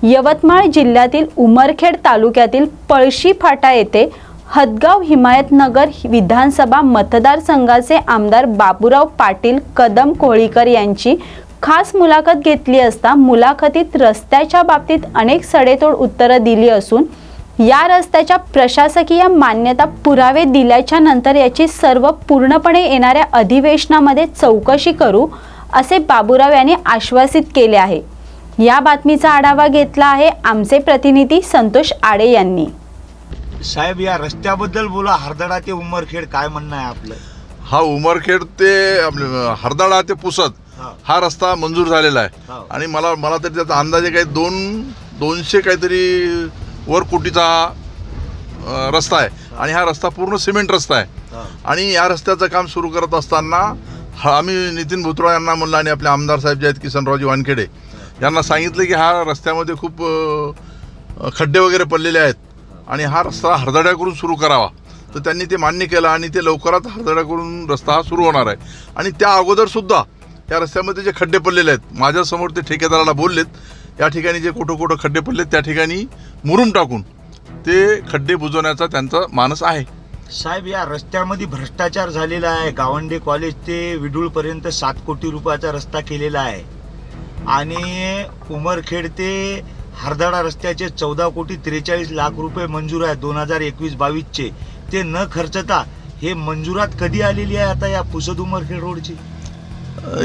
यवतमाळ जिल्ह्यातील उमरखेड तालुक्यातील पळशी फाटा येथे हदगाव हिमायतनगर विधानसभा मतदारसंघाचे आमदार बाबूराव पाटील कदम कोळीकर यांची खास मुलाखत घेतली असता मुलाखतीत रस्त्याच्या बाबतीत अनेक सडेतोड उत्तरे दिली असून या रस्त्याच्या प्रशासकीय मान्यता पुरावे दिल्याच्या नंतर याची सर्व पूर्णपणे येणाऱ्या अधिवेशनामध्ये चौकशी करू असे बाबूराव यांनी आश्वासित केले आहे। या बातमीचा आढावा घेतला आहे आमचे प्रतिनिधी संतोष आडे यांनी। साहेब, या रस्त्याबद्दल बोला। हरदडा ते उमरखेड काय म्हणणं आहे आपलं? हा उमरखेड ते हरदडा ते पुसद हा रस्ता मंजूर झालेला आहे आणि मला तरी त्याचा अंदाजे काही 200 काहीतरी वर कोटीचा रस्ता आहे आणि हा रस्ता पूर्ण सिमेंट रस्ता आहे आणि या रस्त्याचं काम सुरू करत असताना आम्ही नितीन भुतरा यांना म्हणलं आणि आपले आमदार साहेब जे आहेत किसनरावजी वानखेडे यांना सांगितलं की हा रस्त्यामध्ये खूप खड्डे वगैरे पडलेले आहेत आणि हा रस्ता हरदड्याकडून सुरू करावा। तर त्यांनी ते मान्य केलं आणि ते लवकरात हरदड्याकडून रस्ता हा सुरू होणार आहे आणि त्या अगोदरसुद्धा या रस्त्यामध्ये जे खड्डे पडलेले आहेत माझ्यासमोर ते ठेकेदाराला बोललेत, या ठिकाणी जे कुठं खड्डे पडलेत त्या ठिकाणी मुरुम टाकून ते खड्डे बुजवण्याचा त्यांचा मानस आहे। साहेब, या रस्त्यामध्ये भ्रष्टाचार झालेला आहे। गावंडे कॉलेज ते विडूळपर्यंत 7 कोटी रुपयाचा रस्ता केलेला आहे आणि उमरखेड ते हरदडा रस्त्याचे 14 कोटी 43 लाख रुपये मंजूर आहे 2021-22चे। ते न खर्चता हे मंजुरात कधी आलेली आहे आता या पुसद उमरखेड रोडची?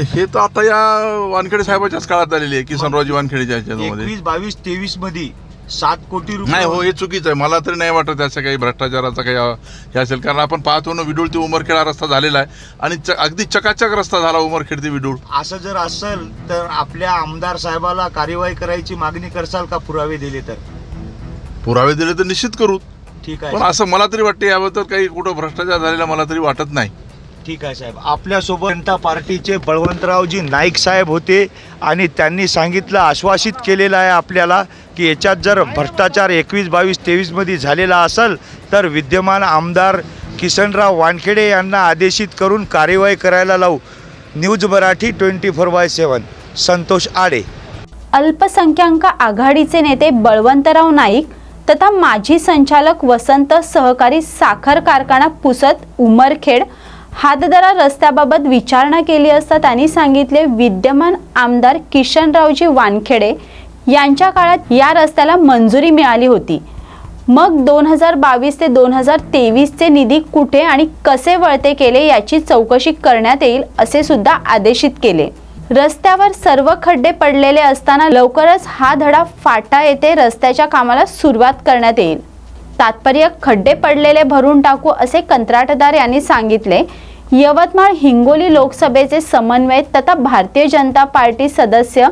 हे तर आता या वानखेडे साहेबाच्याच काळात आलेली आहे, किसनरावजी वानखेडेच्या ह्याच्यामध्ये 21-22-23 मध्ये 7 कोटी रुपये। नाही हो, हे चुकीचं आहे। मला तरी नाही वाटत त्याचं काही भ्रष्टाचाराचा काही हे असेल, कारण आपण पाहतो ना विडूळ ते उमरखेड हा रस्ता झालेला आहे आणि अगदी चकाचक रस्ता झाला उमरखेड ते विडूळ। असं जर असेल तर आपल्या आमदार साहेबाला कार्यवाही करायची मागणी करसाल का? पुरावे दिले तर? पुरावे दिले तर निश्चित करू। ठीक आहे, पण असं मला तरी वाटतं याबद्दल काही कुठं भ्रष्टाचार झालेला मला तरी वाटत नाही। ठीक आहे साहेब। आपल्यासोबत जनता पार्टीचे बळवंतरावजी नाईक साहेब होते आणि त्यांनी सांगितलं, आश्वासित केलेलं आहे आपल्याला की याच्यात जर भ्रष्टाचार 21-22-23 मध्ये झालेला असेल तर विद्यमान आमदार किसनराव वानखेडे यांना आदेशित करून कार्यवाही करायला लावू। न्यूज मराठी 24/7 संतोष आडे। अल्पसंख्याक आघाडीचे नेते बळवंतराव नाईक तथा माजी संचालक वसंत सहकारी साखर कारखाना पुसद उमरखेड हातदरा रस्त्याबाबत विचारणा केली असता त्यांनी सांगितले, विद्यमान आमदार किशनरावजी वानखेडे यांच्या काळात या रस्त्याला मंजुरी मिळाली होती। मग 2022 ते 2023 चे निधी कुठे आणि कसे वळते केले याची चौकशी करण्यात येईल असे सुद्धा आदेशित केले। रस्त्यावर सर्व खड्डे पडलेले असताना लवकरच हा धडा फाटा येथे रस्त्याच्या कामाला सुरुवात करण्यात येईल। तात्पर्य खड्डे पडलेले भरून टाकू असे कंत्राटदार यांनी सांगितले। यवतमाळ हिंगोली लोकसभेचे समन्वयक तथा भारतीय जनता पार्टी सदस्य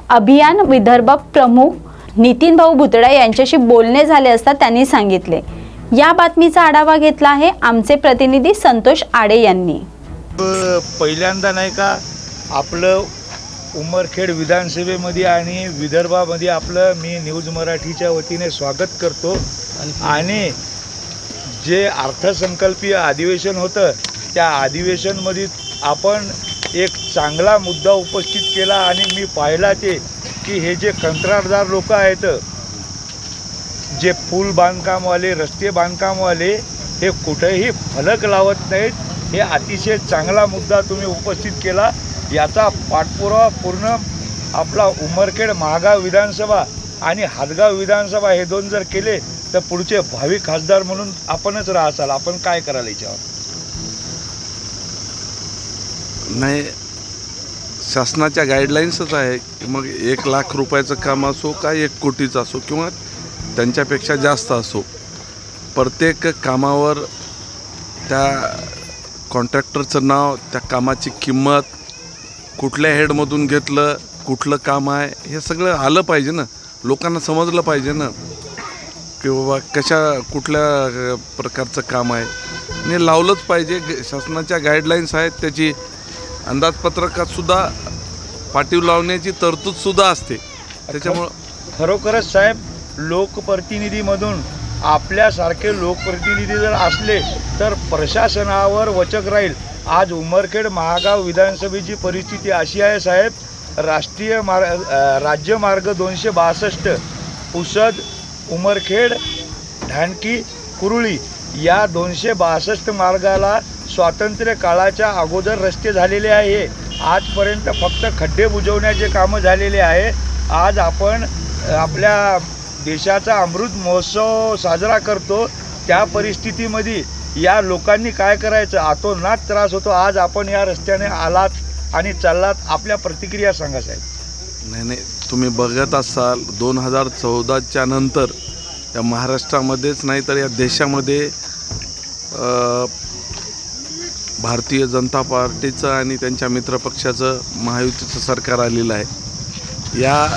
अभियान विदर्भ प्रमुख नितीन भाऊ भुतडा यांच्याशी बोलणे झाले असता त्यांनी सांगितले। या बातमीचा आढावा घेतला आहे आमचे प्रतिनिधी संतोष आडे यांनी। पहिल्यांदा नाही का आपलं उमरखेड विधानसभेमध्ये आणि विदर्भामध्ये आपलं मी न्यूज मराठीच्या वतीने स्वागत करतो आणि जे अर्थसंकल्पीय अधिवेशन होतं त्या अधिवेशनमध्ये आपण एक चांगला मुद्दा उपस्थित केला आणि मी पाहिला ते की हे जे कंत्राटदार लोक आहेत, जे पूल बांधकामवाले रस्ते बांधकामवाले हे कुठेही फलक लावत नाहीत। हे अतिशय चांगला मुद्दा तुम्ही उपस्थित केला। याचा पाठपुरावा पूर्ण आपला उमरखेड महागाव विधानसभा आणि हदगाव विधानसभा हे 2 जर केले तर पुढचे भावी खासदार म्हणून आपणच राहसाल। आपण काय कराल याच्यावर? नाही, शासनाच्या गाईडलाईन्सच आहे की मग 1 लाख रुपयाचं काम असो का 1 कोटीचं असो किंवा त्यांच्यापेक्षा जास्त असो, प्रत्येक कामावर त्या कॉन्ट्रॅक्टरचं नाव, त्या कामाची किंमत, कुठल्या हेडमधून घेतलं, कुठलं काम आहे हे सगळं आलं पाहिजे ना, लोकांना समजलं पाहिजे ना की बाबा कुठल्या प्रकारचं काम आहे आणि लावलंच पाहिजे। शासनाच्या गाईडलाईन्स आहेत, त्याची अंदाजपत्रकातसुद्धा पाटीव लावण्याची तरतूदसुद्धा असते। त्याच्यामुळं खरोखरच साहेब, लोकप्रतिनिधीमधून आपल्यासारखे लोकप्रतिनिधी जर असले तर प्रशासनावर वचक राहील। आज उमरखेड महागाव विधानसभेची परिस्थिती अशी आहे साहेब राज्य मार्ग 262 पुसद उमरखेड ढाणकी कुरुळी या 262 मार्गाला स्वातंत्र्य काळाच्या अगोदर रस्ते झालेले आहे. आजपर्यंत फक्त खड्डे बुजवण्याचे कामं झालेले आहे. आज आपण आपल्या देशाचा अमृत महोत्सव साजरा करतो, त्या परिस्थितीमध्ये या लोकांनी काय करायचं, अतोनात त्रास होतो. आज आपण या रस्त्याने आलात आणि चाललात, आपल्या प्रतिक्रिया सांगा साहेब. नाही, तुम्ही बघत असाल 2014च्या नंतर या महाराष्ट्रामध्येच नाही तर या देशामध्ये भारतीय जनता पार्टीचं आणि त्यांच्या मित्रपक्षाचं महायुतीचं सरकार आलेलं आहे. या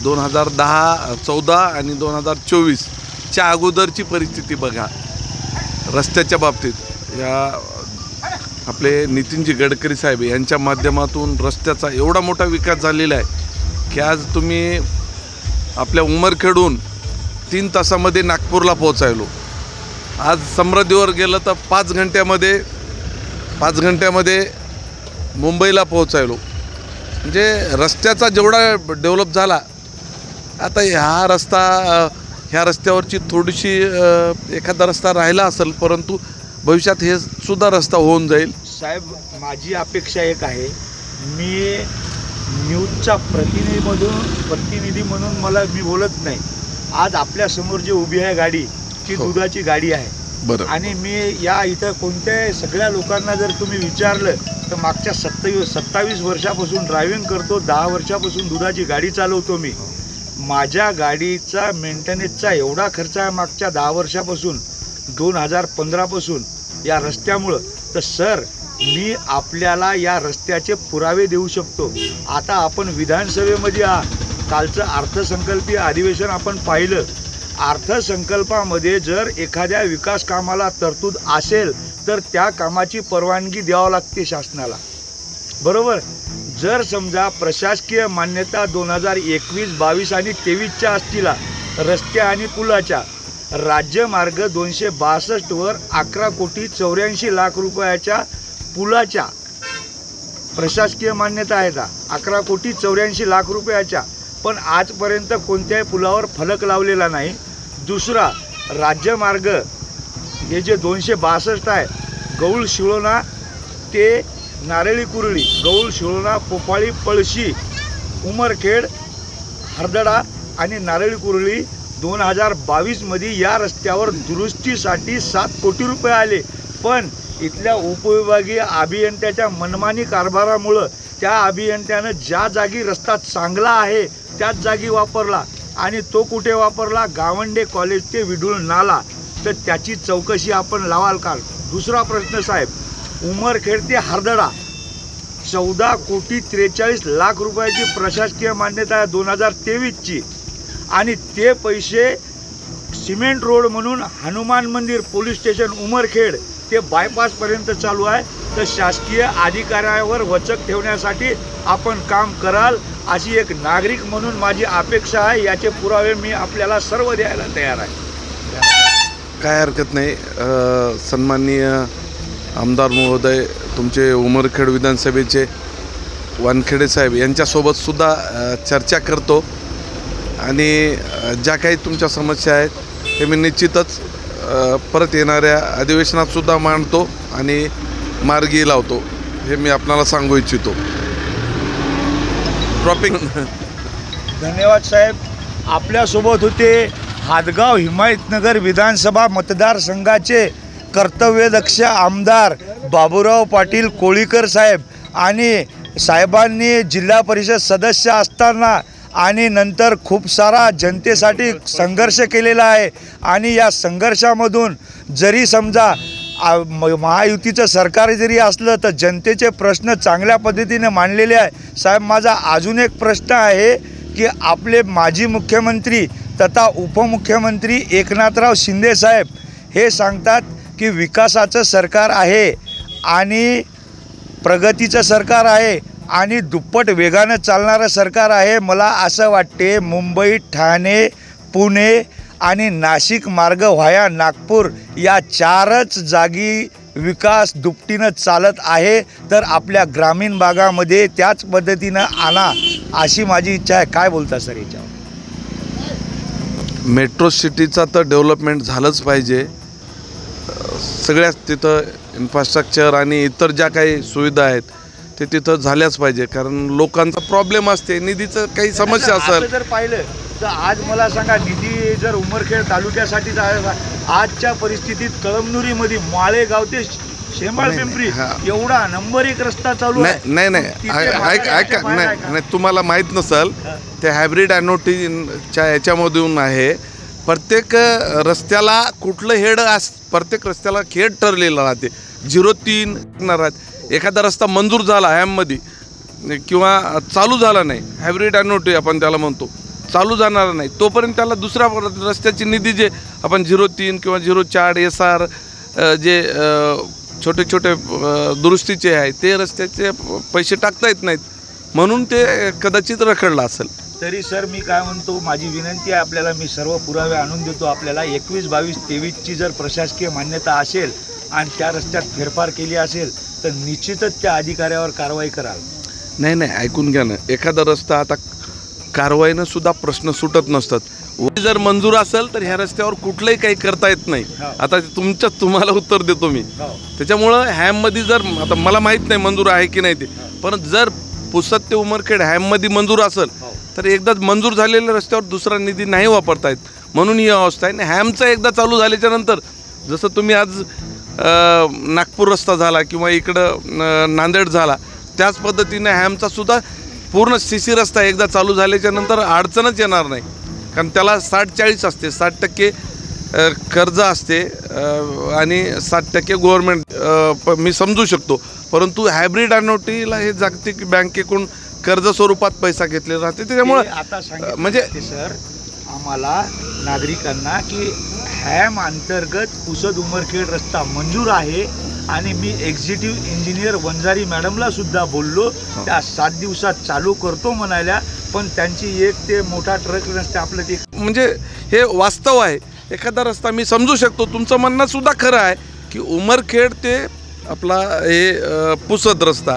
2014 आणि 2024च्या अगोदरची परिस्थिती बघा रस्त्याच्या बाबतीत. या आपले नितीनजी गडकरी साहेब यांच्या माध्यमातून रस्त्याचा एवढा मोठा विकास झालेला आहे की आज तुम्ही आपल्या उमरखेडून 3 तासामध्ये नागपूरला पोहोचायलो. आज समृद्धीवर गेलं तर 5 घंट्यामध्ये मुंबईला पोहोचायलो. म्हणजे रस्त्याचा जेवढा डेव्हलप झाला, आता ह्या रस्त्यावरची थोडीशी एखादा रस्ता राहिला असेल, परंतु भविष्यात हे सुद्धा रस्ता होऊन जाईल. साहेब, माझी अपेक्षा एक आहे, मी न्यूजचा प्रतिनिधी म्हणून मी बोलत नाही. आज आपल्यासमोर जी उभी आहे गाडी, ती दुधाची गाडी आहे. बरं. आणि मी इथं कोणत्याही सगळ्या लोकांना जर तुम्ही विचारलं तर मागच्या 27 वर्षापासून ड्रायव्हिंग करतो, 10 वर्षापासून दुधाची गाडी चालवतो मी. माझ्या गाडीचा मेंटेनन्सचा एवढा खर्च आहे मागच्या 10 वर्षापासून, 2015पासून या रस्त्यामुळं. तर सर, मी आपल्याला या रस्त्याचे पुरावे देऊ शकतो. आता आपण विधानसभेमध्ये कालचं अर्थसंकल्पीय अधिवेशन आपण पाहिलं. अर्थसंकल्पामध्ये जर एखाद्या विकास कामाला तरतूद असेल तर त्या कामाची परवानगी द्यावी लागते शासनाला, बरोबर. जर समजा प्रशासकीय मान्यता 2021, 22 आणि 23च्या असतील रस्ते आणि पुलाच्या, राज्यमार्ग 262 वर 11,84,00,000 रुपयाच्या पुलाच्या प्रशासकीय मान्यता आहेत, 11,84,00,000 रुपयाच्या. पण आजपर्यंत कोणत्याही पुलावर फलक लावलेला नाही. दुसरा, राज्यमार्ग हे जे 262 आहे, गौळ शिळोणा ते नारळी कुरळी, गौळ शिळोणा पोफाळी पळशी उमरखेड हरदडा आणि नारळी कुरळी 2022मध्ये या रस्त्यावर दुरुस्तीसाठी 7 कोटी रुपये आले. पण इथल्या उपविभागीय अभियंत्याच्या मनमानी कारभारामुळं त्या अभियंत्यानं ज्या जागी रस्ता चांगला आहे त्याच जागी वापरला, आणि तो कुठे वापरला, गावंडे कॉलेज ते विडूळ नाला. तर त्याची चौकशी आपण लावाल का. दुसरा प्रश्न साहेब, उमरखेड ते हरदडा 14,43,00,000 रुपयाची प्रशासकीय मान्यता आहे 2023ची, आणि ते पैसे सिमेंट रोड म्हणून हनुमान मंदिर पोलीस स्टेशन उमरखेड ते बायपासपर्यंत चालू आहे. तर शासकीय अधिकाऱ्यावर वचक ठेवण्यासाठी आपण काम कराल अशी एक नागरिक म्हणून माझी अपेक्षा आहे. याचे पुरावे मी आपल्याला सर्व द्यायला तयार आहे. काय हरकत नाही. सन्माननीय आमदार महोदय, तुमचे उमरखेड विधानसभेचे वानखेडे साहेब यांच्यासोबत सुद्धा चर्चा करतो, आणि ज्या काही तुमच्या समस्या आहेत ते मी निश्चितच परत येणाऱ्या अधिवेशनात सुद्धा मांडतो आणि मार्गी लावतो, हे मी आपल्याला सांगू इच्छितो. ड्रॉपिंग. धन्यवाद साहेब. आपल्यासोबत होते हादगाव हिमायतनगर विधानसभा मतदारसंघाचे कर्तव्यदक्ष आमदार बाबूराव पाटील कोळीकर साहेब, आणि साहेबांनी जिल्हा परिषद सदस्य असताना आणि नंतर खूप सारा जनतेसाठी संघर्ष केलेला आहे, आणि या संघर्षामधून जरी समजा महायुतीचं सरकार जरी असलं तर जनतेचे प्रश्न चांगल्या पद्धतीने मांडलेले आहे. साहेब, माझा अजून एक प्रश्न आहे की आपले माजी मुख्यमंत्री तथा उपमुख्यमंत्री एकनाथराव शिंदे साहेब हे सांगतात की विकासाचं सरकार आहे आणि प्रगतीचं सरकार आहे आणि दुप्पट वेगानं चालणारं सरकार आहे. मला असं वाटते मुंबई, ठाणे, पुणे आणि नाशिक मार्ग व्हाया नागपूर या 4च जागी विकास दुपटीनं चालत आहे. तर आपल्या ग्रामीण भागामध्ये त्याच पद्धतीनं आणा अशी माझी इच्छा आहे. काय बोलता सर याच्यावर? मेट्रो सिटीचा तर डेव्हलपमेंट झालंच पाहिजे. सगळ्याच तिथं इन्फ्रास्ट्रक्चर आणि इतर ज्या काही सुविधा आहेत ते तिथं झाल्याच पाहिजे. कारण लोकांचा प्रॉब्लेम असते, निधीचं काही समस्या असेल. जर पाहिलं तर आज मला सांगा, निधी जर उमरखेड तालुक्यासाठी आजच्या परिस्थितीत कळमनुरीमध्ये माळेगाव ते शेंबाळ पिंपरी एवढा नंबर 1 रस्ता चालू आहे. ऐका, नाही तुम्हाला माहीत नसेल, ते हायब्रिड ॲनोटीच्या याच्यामधून आहे. प्रत्येक रस्त्याला कुठलं हेड प्रत्येक रस्त्याला हेड ठरलेलं राहते. 03 राहते. एखादा रस्ता मंजूर झाला हॅममध्ये किंवा चालू झाला नाही, हायब्रिड ॲनोटी आपण त्याला म्हणतो, चालू जाणार नाही, तोपर्यंत त्याला दुसऱ्या रस्त्याची निधी जे आपण 03 किंवा 04 SR जे छोटे छोटे दुरुस्तीचे आहे ते रस्त्याचे पैसे टाकता येत नाहीत, म्हणून ते कदाचित रखडलं असेल. तरी सर मी काय म्हणतो, माझी विनंती आहे आपल्याला, मी सर्व पुरावे आणून देतो आपल्याला. 21, 22, 23ची जर प्रशासकीय मान्यता असेल आणि त्या रस्त्यात फेरफार केली असेल तर निश्चितच त्या अधिकाऱ्यावर कारवाई कराल. नाही ऐकून घ्या ना, एखादा रस्ता आता कारवाईनं सुद्धा प्रश्न सुटत नसतात. जर मंजूर असेल तर ह्या रस्त्यावर कुठलंही काही करता येत नाही. आता तुम्हाला उत्तर देतो मी. त्याच्यामुळं हॅममध्ये जर, आता मला माहीत नाही मंजूर आहे की नाही ते, पण जर पुसद ते उमरखेड हॅममध्ये मंजूर असेल तर एकदाच मंजूर झालेल्या रस्त्यावर दुसरा निधी नाही वापरता येत, म्हणून ही अवस्था आहे. हॅमचा एकदा चालू झाल्याच्या नंतर, जसं तुम्ही आज नागपूर रस्ता झाला किंवा इकडं नांदेड झाला, त्याच पद्धतीने हॅमचा सुद्धा पूर्ण CC रस्ता एकदा चालू झाल्याच्या नंतर अडचणच येणार नाही. कारण त्याला 60-40 असते, 60% कर्ज असते आणि 60% गव्हर्नमेंट, मी समजू शकतो. परंतु हायब्रिड ॲनोटीला हे जागतिक बँकेकडून कर्ज स्वरूपात पैसा घेतलेला राहते. त्याच्यामुळे आता म्हणजे सर आम्हाला नागरिकांना की हॅम अंतर्गत पुसद उमरखेड रस्ता मंजूर आहे आणि मी एक्झिक्युटिव्ह इंजिनियर वंजारी मॅडमला सुद्धा बोललो, त्या 7 दिवसात चालू करतो म्हणाल्या, पण त्यांची एक ते मोठा ट्रक नसते आपलं ते. म्हणजे हे वास्तव आहे. एखादा रस्ता मी समजू शकतो, तुमचं म्हणणं सुद्धा खरं आहे की उमरखेड ते आपला हे पुसद रस्ता,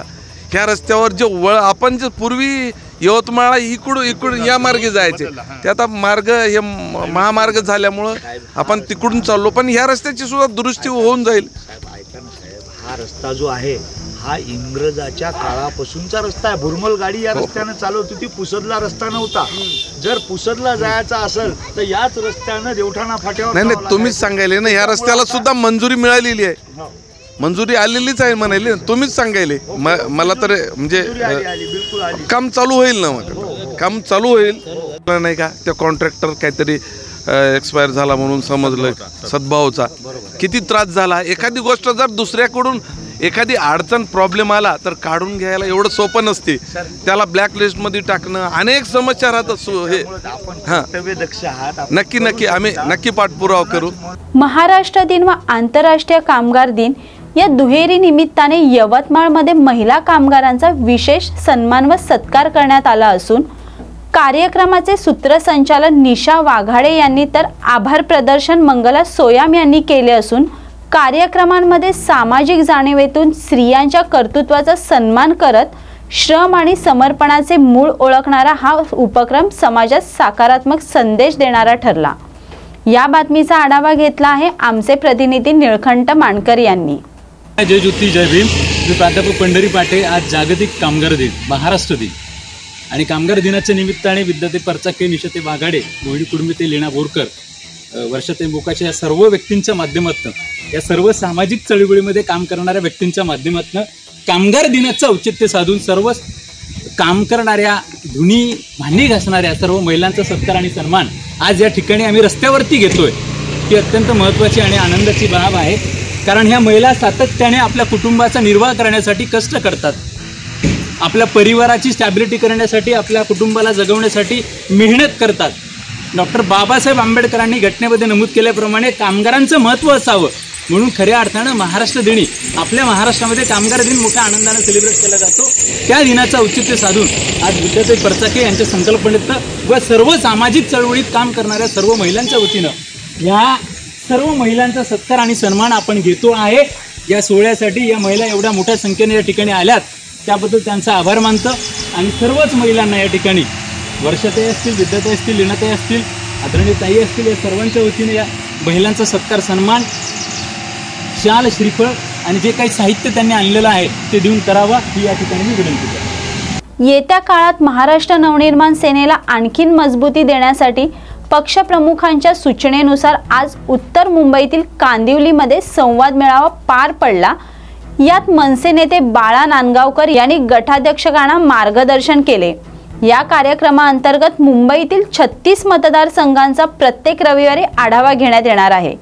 ह्या रस्त्यावर जे आपण जे पूर्वी यवतमाळ इकडून या मार्गे जायचे, ते आता मार्ग हे महामार्ग झाल्यामुळं आपण तिकडून चाललो, पण ह्या रस्त्याची सुद्धा दुरुस्ती होऊन जाईल. हा रस्ता जो आहे हा इंग्रजाच्या काळापासूनचा रस्ता आहे. भुरमल गाडी या रस्त्यानं चालवत होती, पुसदला रस्ता नव्हता. जर पुसदला जायचं असेल तर याच रस्त्यानं देवठाणा फाट्यावर. नाही तुम्हीच सांगायले ना, ह्या रस्त्याला सुद्धा मंजुरी मिळालेली आहे, मंजुरी आलेलीच आहे म्हणाले, तुम्हीच सांगायले. मला तर म्हणजे काम चालू होईल ना, मग काम चालू होईल नाही का. त्या कॉन्ट्रॅक्टर काहीतरी एक्सपायर झाला म्हणून समजलं, सद्भावचा किती त्रास झाला. एखादी गोष्ट जर दुसऱ्याकडून एखादी अडचण प्रॉब्लेम आला तर काढून घ्यायला एवढं सोपं नसते, त्याला ब्लॅकलिस्टमध्ये टाकणं, अनेक समस्या राहतात. हे हां, नक्की आम्ही नक्की पाठपुरावा करू. महाराष्ट्र दिन व आंतरराष्ट्रीय कामगार दिन या दुहेरी निमित्ताने यवतमाळमध्ये महिला कामगारांचा विशेष सन्मान व सत्कार करण्यात आला असून कार्यक्रमाचे सूत्रसंचालन निशा वाघाडे यांनी तर आभार प्रदर्शन मंगला सोयाम यांनी केले असून कार्यक्रमांमध्ये सामाजिक जाणीवेतून स्त्रियांच्या कर्तृत्वाचा सन्मान करत श्रम आणि समर्पणाचे मूळ ओळखणारा हा उपक्रम समाजात सकारात्मक संदेश देणारा ठरला. या बातमीचा आढावा घेतला आहे आमचे प्रतिनिधी निळकंठ मानकर यांनी. जय ज्योती जय भीम. मी प्राध्यापक पंढरी पाटे. आज जागतिक कामगार दिन, महाराष्ट्र दिन, आणि कामगार दिनाच्या निमित्ताने विद्यार्थी परचाके, निशाते वाघाडे, मोहिनी कुडमिते, लीना बोरकर, वर्षाते मोकाचे या सर्व व्यक्तींच्या माध्यमातून, या सर्व सामाजिक चळवळीमध्ये काम करणाऱ्या व्यक्तींच्या माध्यमातून कामगार दिनाचं औचित्य साधून सर्व काम करणाऱ्या, धुणी भांडी घासणाऱ्या सर्व महिलांचा सत्कार आणि सन्मान आज या ठिकाणी आम्ही रस्त्यावरती घेतोय. ही अत्यंत महत्त्वाची आणि आनंदाची बाब आहे, कारण ह्या महिला सातत्याने आपल्या कुटुंबाचा निर्वाह करण्यासाठी कष्ट करतात, आपल्या परिवाराची स्टॅबिलिटी करण्यासाठी, आपल्या कुटुंबाला जगवण्यासाठी मेहनत करतात. डॉक्टर बाबासाहेब आंबेडकरांनी घटनेमध्ये नमूद केल्याप्रमाणे कामगारांचं महत्त्व असावं म्हणून खऱ्या अर्थानं महाराष्ट्र दिनी आपल्या महाराष्ट्रामध्ये कामगार दिन मोठ्या आनंदाने सेलिब्रेट केला जातो. त्या दिनाचं औचित्य साधून आज विद्यार्थी परचाके यांच्या संकल्पनेतनं व सर्व सामाजिक चळवळीत काम करणाऱ्या सर्व महिलांच्या वतीनं ह्या सर्व महिलांचा सत्कार आणि सन्मान आपण घेतो आहे. या सोहळ्यासाठी या महिला एवढ्या मोठ्या संख्येने या ठिकाणी आल्यात त्याबद्दल त्यांचा आभार मानतो आणि सर्वच महिलांना या ठिकाणी वर्षाताई असतील, विद्याताई असतील, लीनाताई असतील, आदरणीय ताई असतील, या सर्वांच्या वतीने या महिलांचा सत्कार सन्मान शाल, श्रीफळ आणि जे काही साहित्य त्यांनी आणलेलं आहे ते देऊन करावा ही या ठिकाणी मी विनंती करतो। येत्या काळात महाराष्ट्र नवनिर्माण सेनेला आणखीन मजबूती देण्यासाठी पक्षप्रमुखांच्या सूचनेनुसार आज उत्तर मुंबईतील कांदिवलीमध्ये संवाद मेळावा पार पडला। यात मनसे नेते बाळा नांदगावकर यांनी गटाध्यक्षांना मार्गदर्शन केले। या कार्यक्रमाअंतर्गत मुंबईतील 36 मतदारसंघांचा प्रत्येक रविवारी आढावा घेण्यात येणार आहे।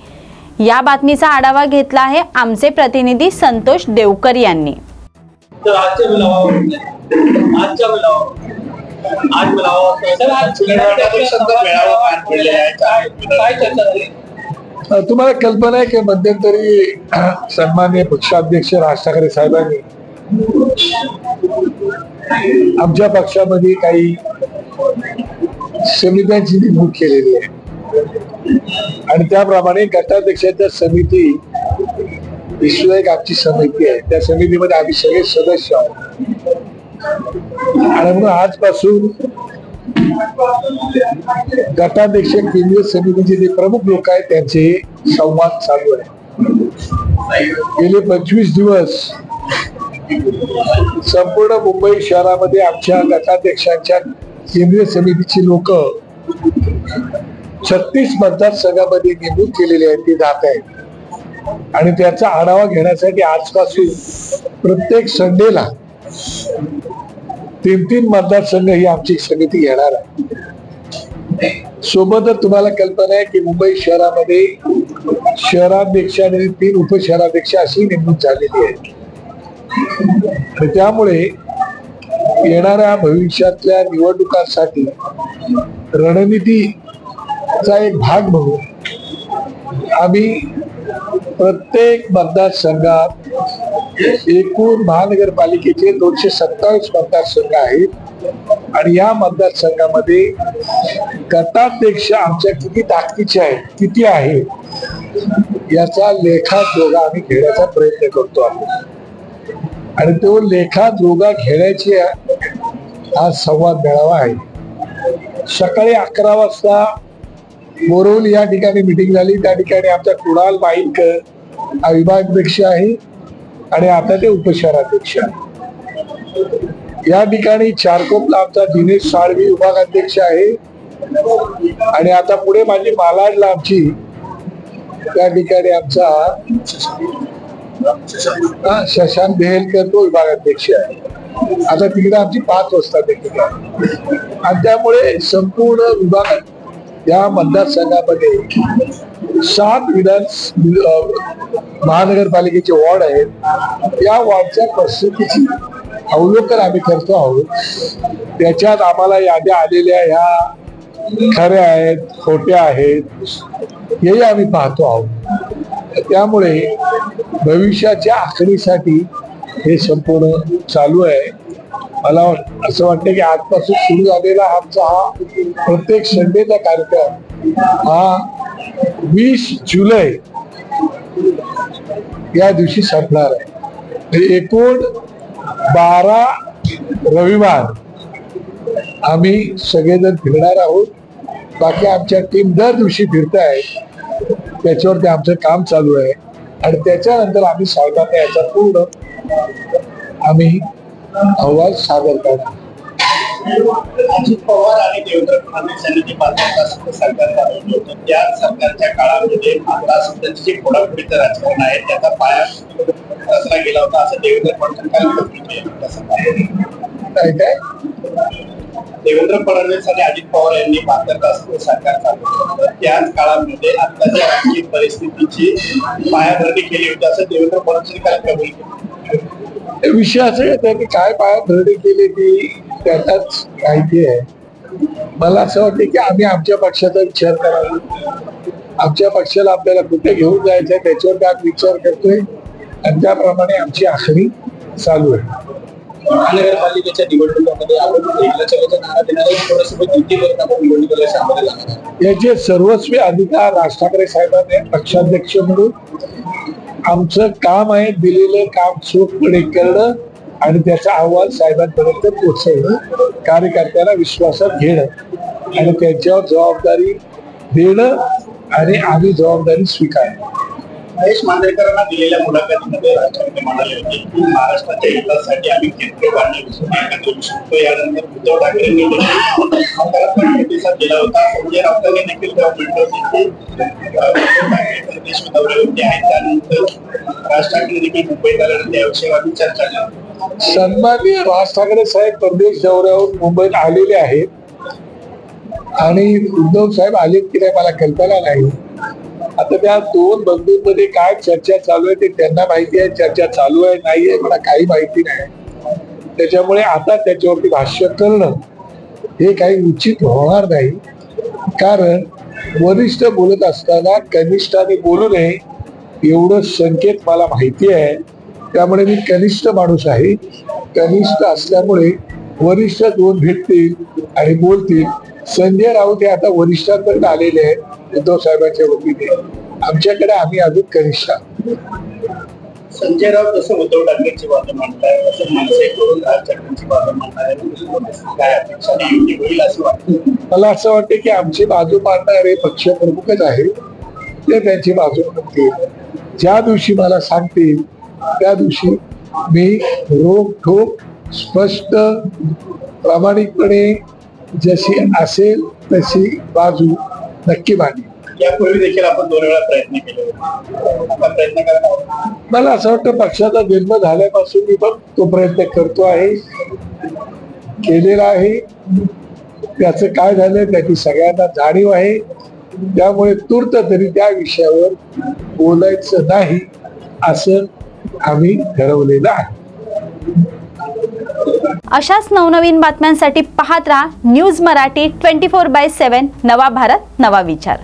या बातमीचा आढावा घेतला आहे आमचे प्रतिनिधी संतोष देवकर यांनी। तुम्हाला कल्पना आहे की मध्यंतरी सन्माननीय पक्षाध्यक्ष राज ठाकरे साहेबांनी आमच्या पक्षामध्ये काही समित्यांची नेमणूक केलेली आहे आणि त्याप्रमाणे गटाध्यक्षाच्या समिती विश्वक आमची समिती आहे। त्या समितीमध्ये आम्ही सगळे सदस्य आहोत आणि म्हणून आजपासून गटाध्यक्ष केंद्रीय समितीचे जे प्रमुख लोक आहेत त्यांचे संवाद चालू आहे। गेले 25 दिवस संपूर्ण मुंबई शहरामध्ये आमच्या गटाध्यक्षांच्या केंद्रीय समितीची लोक 36 मतदारसंघामध्ये नेमणूक केलेली आहे, ते जात आहेत आणि त्याचा आढावा घेण्यासाठी आजपासून प्रत्येक संडेला 3-3 मतदारसंघ ही आमची समिती घेणार आहे। सोबतच तुम्हाला कल्पना आहे की मुंबई शहरामध्ये शहराध्यक्ष आणि 3 उपशहराध्यक्ष अशी नेमणूक झालेली आहे आणि त्यामुळे येणाऱ्या भविष्यातल्या निवडणुकांसाठी रणनीतीचा एक भाग म्हणून आम्ही प्रत्येक मतदारसंघात एकूण महानगरपालिकेचे 227 मतदारसंघ आहेत आणि या मतदारसंघामध्ये गटाध्यक्ष आमच्या किती ताकदीचे आहेत, किती आहे याचा लेखाजोखा आम्ही घेण्याचा प्रयत्न करतो आहोत आणि तो लेखाजोखा घेण्याची हा संवाद मेळावा आहे। सकाळी 11 वाजता बोरवली या ठिकाणी मिटिंग झाली, त्या ठिकाणी आमचा कुणाल बाईकर हा विभागाध्यक्ष आहे आणि आता ते उपशहराध्यक्ष आहे। या ठिकाणी चारकोपला आमचा दिनेश साळवी विभागाध्यक्ष आहे आणि आता पुढे माझी मालाडला आमची त्या ठिकाणी आमचा शशांक देहेलकर तो विभागाध्यक्ष आहे। आता तिकडे आमची 5 वाजता देखील आहे आणि त्यामुळे संपूर्ण विभागात या मतदारसंघामध्ये 7 महानगरपालिकेचे वॉर्ड आहेत। या वॉर्डच्या परिस्थितीची अवलोकन आम्ही करतो आहोत। त्याच्यात आम्हाला याद्या आलेल्या ह्या खऱ्या आहेत, खोट्या आहेत हेही आम्ही पाहतो आहोत। त्यामुळे भविष्याच्या आखणीसाठी हे संपूर्ण चालू आहे। मला असं वाटतं की आजपासून सुरू झालेला आमचा हा प्रत्येक संडेचा कार्यक्रम हा 20 जुलै या दिवशी संपणार आहे। एकूण 12 रविवार आम्ही सगळेजण फिरणार आहोत। बाकी आमच्या टीम दर दिवशी फिरत आहे, त्याच्यावरती आमचं काम चालू आहे आणि त्याच्यानंतर आम्ही साहेबांना याचा पूर्ण आम्ही अहवाल सादर करणार। अजित पवार आणि देवेंद्र फडणवीस यांनी जे सरकार चालवलं होतं त्या सरकारच्या काळामध्ये आता सध्याचे जे फोडाफोडीचं राजकारण आहे त्याचा पाया रचला गेला होता असं देवेंद्र फडणवीस काय देवेंद्र फडणवीस आणि अजित पवार यांनी भारतात सरकार चालवलं होतं त्याच काळामध्ये आताच्या राजकीय परिस्थितीची पायाभरणी केली होती असं देवेंद्र फडणवीस काय कबूल केलं। विषय असं आहे त्यांनी काय पायाभरणी केली ती त्याचाच माहिती आहे। मला असं वाटतं की आम्ही आमच्या पक्षाचा विचार करावा, आमच्या पक्षाला आपल्याला कुठे घेऊन जायचं आहे त्याच्यावर आम्ही विचार करतोय आणि त्याप्रमाणे आमची आखणी चालू आहे। महानगरपालिकेच्या निवडणुकांमध्ये याचे सर्वस्वी अधिकार राज ठाकरे साहेबांनी पक्षाध्यक्ष म्हणून आमचं काम आहे दिलेलं काम चोखपणे करणं आणि त्याचा अहवाल साहेबांपर्यंत पोहोचवणं, कार्यकर्त्यांना विश्वासात घेणं आणि त्यांच्यावर जबाबदारी देणं आणि आम्ही जबाबदारी स्वीकारणं. महेश मांजरेकरांना दिलेल्या मुलाखतीमध्ये राष्ट्रपती म्हणाले होते की महाराष्ट्राच्या हितासाठी आम्ही केंद्र बांधण्याविषयी करू शकतो. यानंतर उद्धव ठाकरेंनी सकारात्मक प्रतिसाद दिला होता. संजय राऊतांनी देखील तेव्हा म्हटलं होते की प्रदेश दौऱ्यावरती आहेत. त्यानंतर राज ठाकरे देखील मुंबईत आल्यानंतर याविषयी आम्ही चर्चा केली. सन्माननीय राज ठाकरे साहेब परदेश दौऱ्यावर मुंबईत आलेले आहेत आणि उद्धव साहेब आले की नाही मला कल्पना नाही. आता त्या दोन बंधूंमध्ये काय चर्चा चालू आहे ते त्यांना माहिती आहे. चर्चा चालू आहे नाही आहे मला काही माहिती नाही. त्याच्यामुळे आता त्याच्यावरती भाष्य करणं हे काही उचित होणार नाही. कारण वरिष्ठ बोलत असताना कनिष्ठाने बोलू नये एवढं संकेत मला माहिती आहे. त्यामुळे मी कनिष्ठ माणूस आहे. कनिष्ठ असल्यामुळे वरिष्ठ दोन भेटतील आणि बोलतील. संजय राऊत हे आता वरिष्ठांपर्यंत आलेले आहेत उद्धव साहेबांच्या वतीने. आमच्याकडे आम्ही अजून कनिष्ठ आहोत. संजय राऊत जसं उद्धव ठाकरेंची बाजू मांडताय तसं मनसे करून राज ठाकरेंची बाजू मांडताय. काय अपेक्षा युती होईल असं वाटतं? मला असं वाटतं की आमची बाजू मांडणारे पक्ष प्रमुखच आहे. ते त्यांची बाजू मांडतील. ज्या दिवशी मला सांगतील त्या दिवशी मी रोखठोक स्पष्ट प्रामाणिकपणे जशी असेल तशी बाजू नक्की मांडेल. यापूर्वी देखील आपण 2 वेळा प्रयत्न केले. आता प्रयत्न करणार. मला असं वाटतं पक्षाचा जन्म झाल्यापासून मी पण तो प्रयत्न करतो आहे, केलेला आहे. त्याचं काय झालं त्याची सगळ्यांना जाणीव आहे. त्यामुळे तूर्त तरी त्या विषयावर बोलायचं नाही असं आम्ही ठरवलेलं आहे. अशाच नवनवीन बातम्यांसाठी पाहत राहा न्यूज मराठी 24/7. नवा भारत नवा विचार.